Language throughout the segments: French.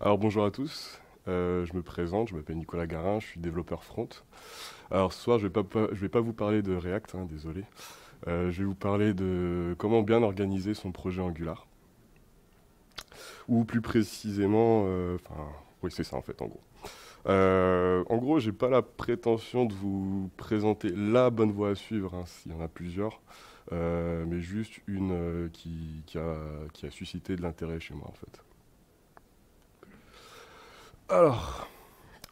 Alors bonjour à tous, je me présente, je m'appelle Nicolas Garin, je suis développeur front. Alors ce soir je vais pas vous parler de React, hein, désolé. Je vais vous parler de comment bien organiser son projet Angular. Ou plus précisément, enfin oui c'est ça en fait en gros. En gros j'ai pas la prétention de vous présenter la bonne voie à suivre, hein, s'il y en a plusieurs. Mais juste une qui a suscité de l'intérêt chez moi en fait. Alors,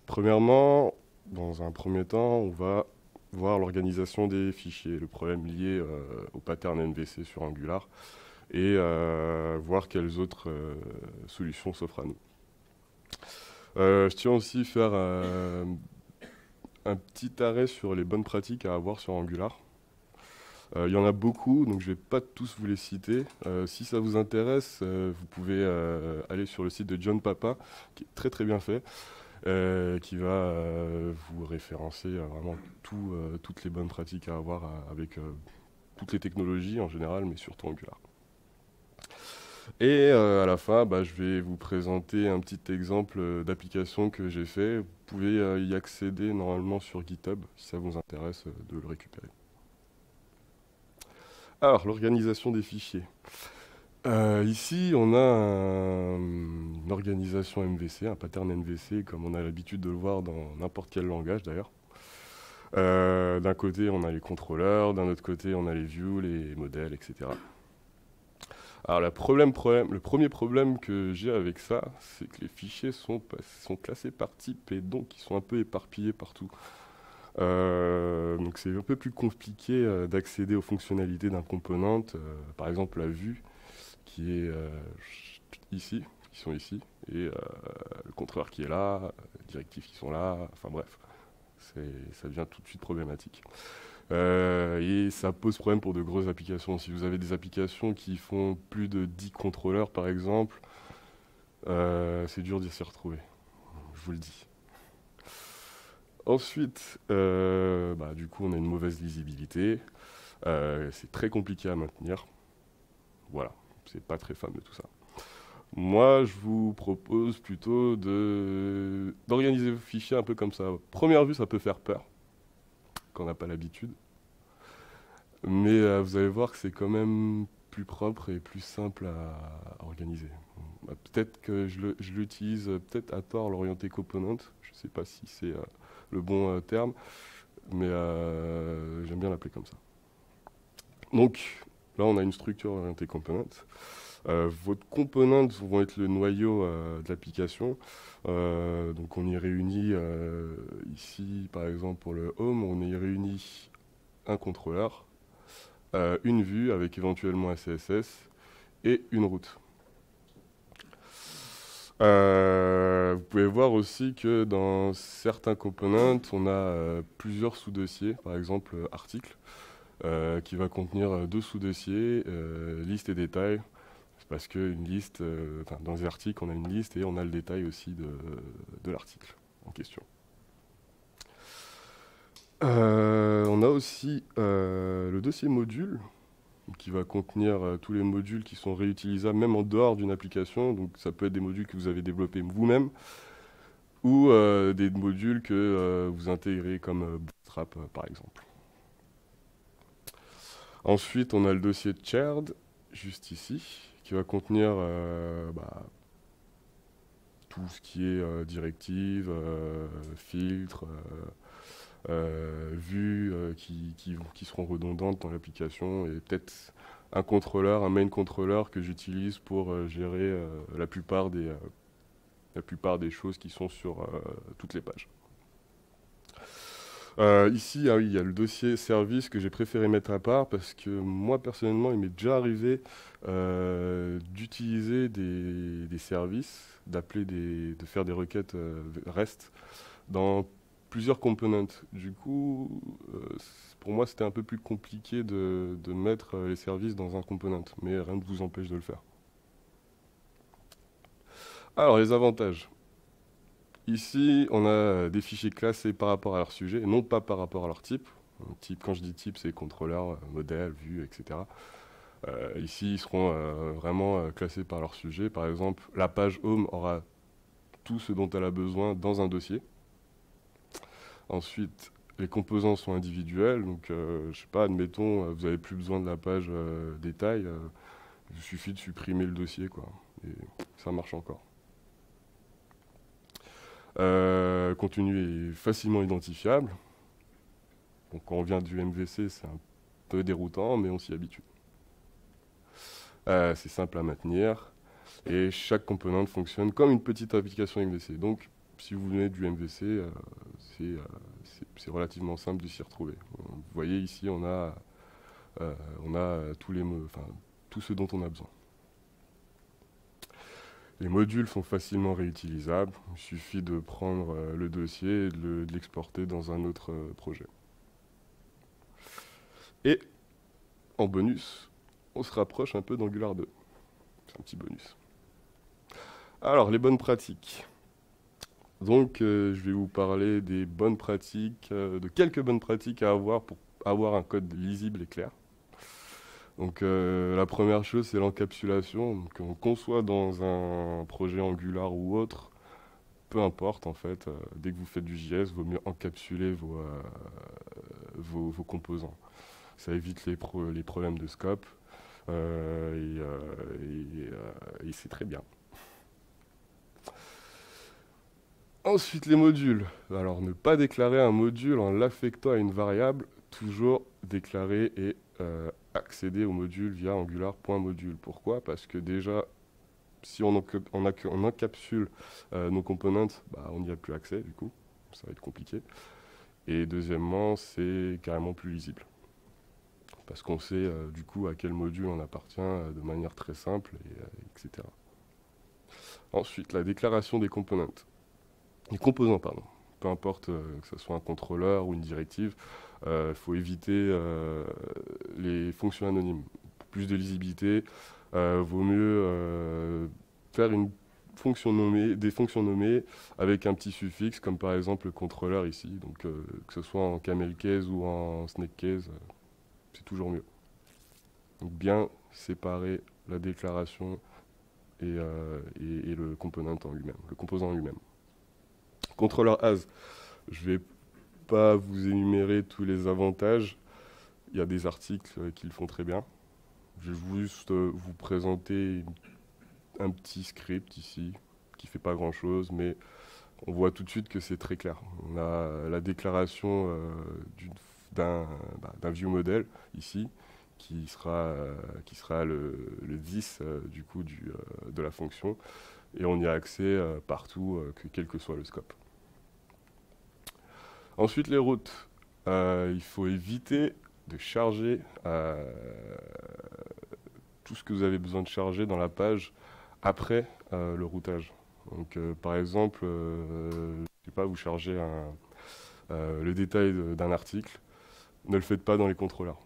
premièrement, dans un premier temps, on va voir l'organisation des fichiers, le problème lié au pattern MVC sur Angular et voir quelles autres solutions s'offrent à nous. Je tiens aussi à faire un petit arrêt sur les bonnes pratiques à avoir sur Angular. Il y en a beaucoup, donc je ne vais pas tous vous les citer. Si ça vous intéresse, vous pouvez aller sur le site de John Papa, qui est très très bien fait. Qui va vous référencer vraiment toutes les bonnes pratiques à avoir avec toutes les technologies en général, mais surtout Angular. Et à la fin, bah, je vais vous présenter un petit exemple d'application que j'ai fait. Vous pouvez y accéder normalement sur GitHub, si ça vous intéresse de le récupérer. Alors, l'organisation des fichiers. Ici, on a une organisation MVC, un pattern MVC, comme on a l'habitude de le voir dans n'importe quel langage d'ailleurs. D'un côté, on a les contrôleurs, d'un autre côté, on a les views, les modèles, etc. Alors, le premier problème que j'ai avec ça, c'est que les fichiers sont classés par type et donc ils sont un peu éparpillés partout. Donc c'est un peu plus compliqué d'accéder aux fonctionnalités d'un component. Par exemple, la vue qui est ici, qui sont ici, et le contrôleur qui est là, les directives qui sont là, enfin bref, ça devient tout de suite problématique. Et ça pose problème pour de grosses applications. Si vous avez des applications qui font plus de 10 contrôleurs, par exemple, c'est dur d'y s'y retrouver, je vous le dis. Ensuite, bah, du coup, on a une mauvaise lisibilité. C'est très compliqué à maintenir. Voilà, c'est pas très fan de tout ça. Moi, je vous propose plutôt d'organiser vos fichiers un peu comme ça. Première vue, ça peut faire peur, quand on n'a pas l'habitude. Mais vous allez voir que c'est quand même plus propre et plus simple à organiser. Bah, peut-être que je l'utilise peut-être à tort, l'orienté component. Je ne sais pas si c'est le bon terme, mais j'aime bien l'appeler comme ça. Donc, là, on a une structure orientée component. Votre component vont être le noyau de l'application. Donc on y réunit ici, par exemple pour le home, on y réunit un contrôleur, une vue avec éventuellement un CSS et une route. Vous pouvez voir aussi que dans certains components, on a plusieurs sous-dossiers, par exemple article, qui va contenir deux sous-dossiers, liste et détail. C'est parce qu'une liste, dans les articles, on a une liste et on a le détail aussi de l'article en question. On a aussi le dossier module qui va contenir tous les modules qui sont réutilisables même en dehors d'une application. Donc ça peut être des modules que vous avez développés vous-même ou des modules que vous intégrez comme Bootstrap par exemple. Ensuite, on a le dossier shared, juste ici, qui va contenir bah, tout ce qui est directive, filtre, vues qui seront redondantes dans l'application et peut-être un contrôleur, un main contrôleur que j'utilise pour gérer la plupart des choses qui sont sur toutes les pages. Ici, ah oui, il y a le dossier service que j'ai préféré mettre à part parce que moi, personnellement, il m'est déjà arrivé d'utiliser des services, de faire des requêtes REST dans plusieurs components. Du coup, pour moi, c'était un peu plus compliqué de mettre les services dans un component, mais rien ne vous empêche de le faire. Alors, les avantages. Ici, on a des fichiers classés par rapport à leur sujet, et non pas par rapport à leur type. Type, quand je dis type, c'est contrôleur, modèle, vue, etc. Ici, ils seront vraiment classés par leur sujet. Par exemple, la page home aura tout ce dont elle a besoin dans un dossier. Ensuite, les composants sont individuels, donc je sais pas, admettons, vous n'avez plus besoin de la page détail, il suffit de supprimer le dossier, quoi, et ça marche encore. Contenu est facilement identifiable. Donc quand on vient du MVC, c'est un peu déroutant, mais on s'y habitue. C'est simple à maintenir, et chaque componente fonctionne comme une petite application MVC. Donc, si vous venez du MVC, c'est relativement simple de s'y retrouver. Vous voyez ici, on a tout ce dont on a besoin. Les modules sont facilement réutilisables. Il suffit de prendre le dossier et de l'exporter dans un autre projet. Et en bonus, on se rapproche un peu d'Angular 2. C'est un petit bonus. Alors, les bonnes pratiques. Donc, je vais vous parler des bonnes pratiques, de quelques bonnes pratiques à avoir pour avoir un code lisible et clair. Donc, la première chose, c'est l'encapsulation. Donc, on conçoit dans un projet Angular ou autre, peu importe en fait, dès que vous faites du JS, il vaut mieux encapsuler vos composants. Ça évite les problèmes de scope et c'est très bien. Ensuite, les modules. Alors, ne pas déclarer un module en l'affectant à une variable, toujours déclarer et accéder au module via angular.module. Pourquoi? Parce que déjà, si on encapsule nos components, on n'y a plus accès, du coup, ça va être compliqué. Et deuxièmement, c'est carrément plus lisible. Parce qu'on sait du coup à quel module on appartient de manière très simple, etc. Ensuite, la déclaration des components. Les composants, pardon. Peu importe que ce soit un contrôleur ou une directive, il faut éviter les fonctions anonymes. Pour plus de lisibilité, vaut mieux faire des fonctions nommées avec un petit suffixe, comme par exemple le contrôleur ici. Donc que ce soit en camel case ou en snake case, c'est toujours mieux. Donc bien séparer la déclaration et le component en lui-même, le composant en lui-même. Contrôleur as, je ne vais pas vous énumérer tous les avantages. Il y a des articles qui le font très bien. Je vais juste vous présenter un petit script ici qui ne fait pas grand-chose, mais on voit tout de suite que c'est très clair. On a la déclaration d'un view model ici, qui sera le 10 du coup de la fonction, et on y a accès partout, quel que soit le scope. Ensuite, les routes. Il faut éviter de charger tout ce que vous avez besoin de charger dans la page après le routage. Donc, par exemple, je sais pas, vous chargez le détail d'un article, ne le faites pas dans les contrôleurs.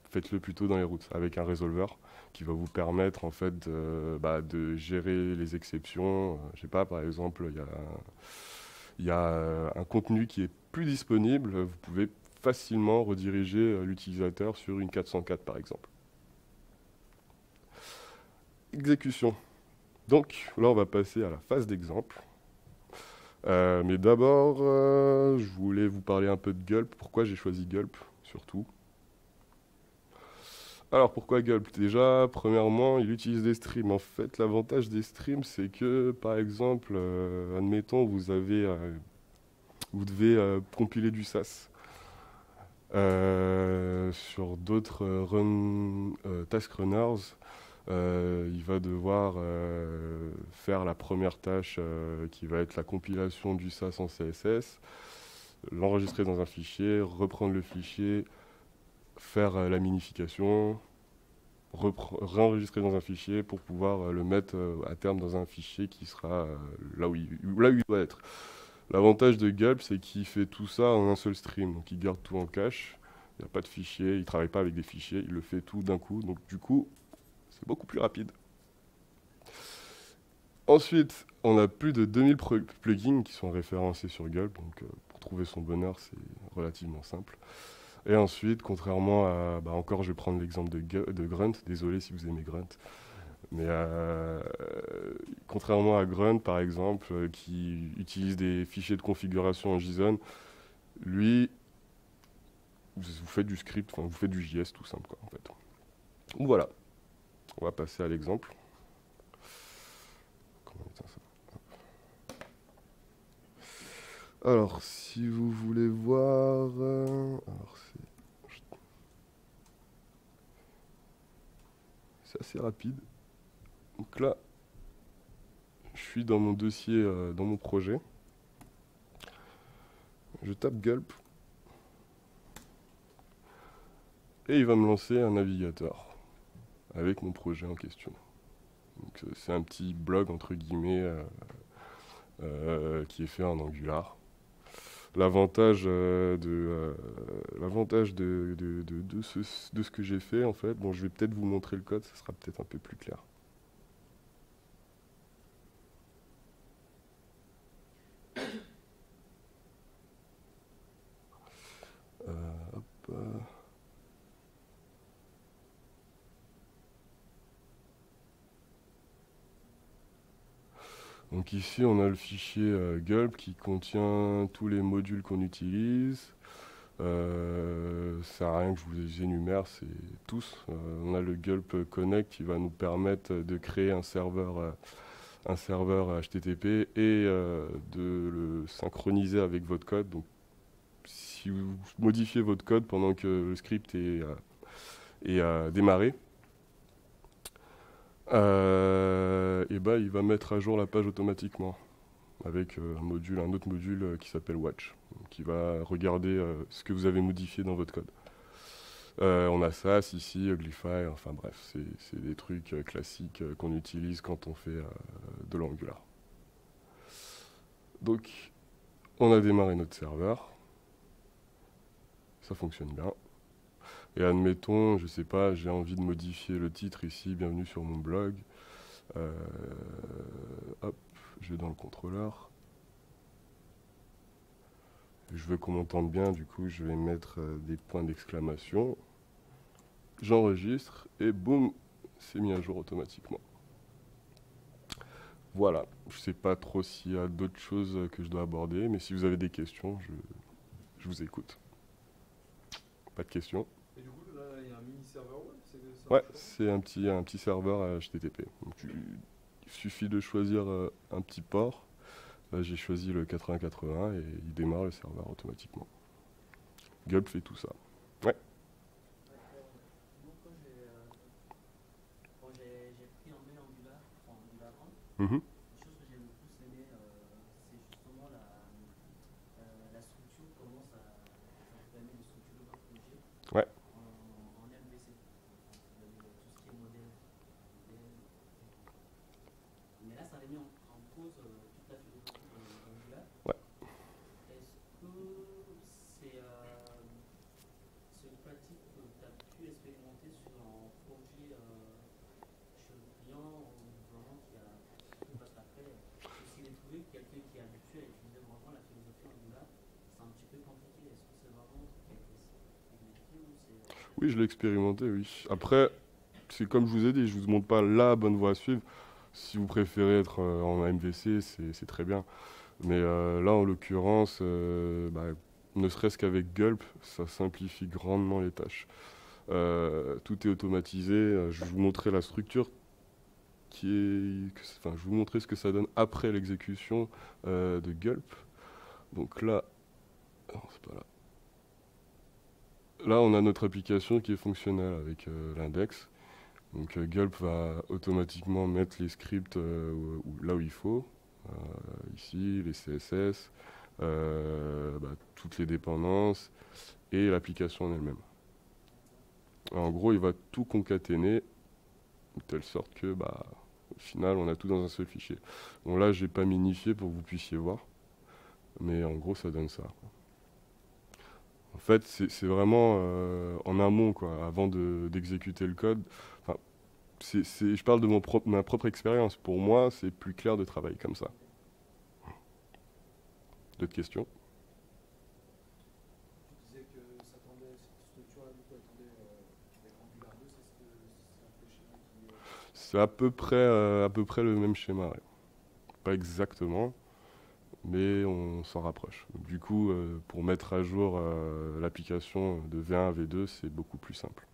Faites-le plutôt dans les routes, avec un résolveur qui va vous permettre en fait de gérer les exceptions. Je sais pas, par exemple, il y a un contenu qui est plus disponible, vous pouvez facilement rediriger l'utilisateur sur une 404 par exemple. Exécution. Donc là, on va passer à la phase d'exemple. Mais d'abord, je voulais vous parler un peu de Gulp. Pourquoi j'ai choisi Gulp, surtout? Alors, pourquoi Gulp? Déjà, premièrement, il utilise des streams. En fait, l'avantage des streams, c'est que, par exemple, admettons, vous devez compiler du SAS. Sur d'autres task runners, il va devoir faire la première tâche qui va être la compilation du SAS en CSS, l'enregistrer dans un fichier, reprendre le fichier, faire la minification, réenregistrer dans un fichier pour pouvoir le mettre à terme dans un fichier qui sera là où il doit être. L'avantage de Gulp, c'est qu'il fait tout ça en un seul stream, donc il garde tout en cache, il n'y a pas de fichier, il ne travaille pas avec des fichiers, il le fait tout d'un coup, donc du coup, c'est beaucoup plus rapide. Ensuite, on a plus de 2000 plugins qui sont référencés sur Gulp, donc pour trouver son bonheur, c'est relativement simple. Et ensuite, contrairement à... encore, je vais prendre l'exemple de Grunt, désolé si vous aimez Grunt. Mais contrairement à Grunt, par exemple, qui utilise des fichiers de configuration en JSON, lui, vous faites du script, enfin, vous faites du JS tout simple, quoi, en fait. Donc voilà, on va passer à l'exemple. Comment on éteint ça? Alors, si vous voulez voir... alors, c'est assez rapide. Donc là, je suis dans mon dossier, dans mon projet. Je tape gulp. Et il va me lancer un navigateur avec mon projet en question. Donc c'est un petit blog entre guillemets qui est fait en Angular. L'avantage de ce que j'ai fait en fait, bon je vais peut-être vous montrer le code, ça sera peut-être un peu plus clair. Hop. Donc ici on a le fichier gulp qui contient tous les modules qu'on utilise. Ça sert à rien que je vous les énumère, c'est tous. On a le gulp connect qui va nous permettre de créer un serveur HTTP et de le synchroniser avec votre code. Donc si vous modifiez votre code pendant que le script est démarré, et ben, il va mettre à jour la page automatiquement avec un autre module qui s'appelle watch, qui va regarder ce que vous avez modifié dans votre code. On a SAS ici, Uglify, enfin bref, c'est des trucs classiques qu'on utilise quand on fait de l'Angular. Donc, on a démarré notre serveur. Ça fonctionne bien. Et admettons, je sais pas, j'ai envie de modifier le titre ici, bienvenue sur mon blog. Hop, je vais dans le contrôleur. Je veux qu'on m'entende bien, du coup je vais mettre des points d'exclamation. J'enregistre et boum, c'est mis à jour automatiquement. Voilà, je sais pas trop s'il y a d'autres choses que je dois aborder, mais si vous avez des questions, je vous écoute. Pas de questions? Et du coup, là, il y a un mini serveur web, ça Ouais, marche comment? c'est un petit serveur HTTP. Donc, il suffit de choisir un petit port. Là, j'ai choisi le 8080 et il démarre le serveur automatiquement. Gulp fait tout ça. Ouais. Ouais, moi, quand j'ai pris en main Angular, enfin Angular 1, Mhm. une chose que j'ai le plus aimé, c'est justement la structure, comment ça vous permet de structurer votre projet Ouais. en MVC. Tout ce qui est modèle. Mais là, ça avait mis en cause toute la philosophie d'Angular. Ouais. Est-ce que c'est une pratique que tu as pu expérimenter sur un projet chez le client ou vraiment parce qu'après, s'il est trouvé que quelqu'un qui est habitué à utiliser vraiment la philosophie Angular, c'est un petit peu compliqué. Est-ce que c'est vraiment un truc qui a été exécuté ou c'est Oui, je l'ai expérimenté, oui. Après, c'est comme je vous ai dit, je vous montre pas la bonne voie à suivre. Si vous préférez être en MVC, c'est très bien. Mais là, en l'occurrence, bah, ne serait-ce qu'avec Gulp, ça simplifie grandement les tâches. Tout est automatisé. Je vais vous montrer la structure enfin, je vais vous montrer ce que ça donne après l'exécution de Gulp. Donc là, non, c'est pas là. Là, on a notre application qui est fonctionnelle avec l'index. Donc Gulp va automatiquement mettre les scripts là où il faut. Ici, les CSS, toutes les dépendances et l'application en elle-même. En gros, il va tout concaténer de telle sorte que, au final, on a tout dans un seul fichier. Bon, là, j'ai pas minifié pour que vous puissiez voir, mais en gros, ça donne ça. En fait, c'est vraiment en amont, quoi, avant d'exécuter le code. Enfin, je parle de ma propre expérience. Pour moi, c'est plus clair de travailler comme ça. D'autres questions? Tu disais que ça tendait, cette structure-là, du coup, elle tendait avec Angular 2, c'est ce que c'est un peu le schéma qui. C'est à peu près le même schéma, ouais. Pas exactement, mais on s'en rapproche. Du coup, pour mettre à jour l'application de V1 à V2, c'est beaucoup plus simple.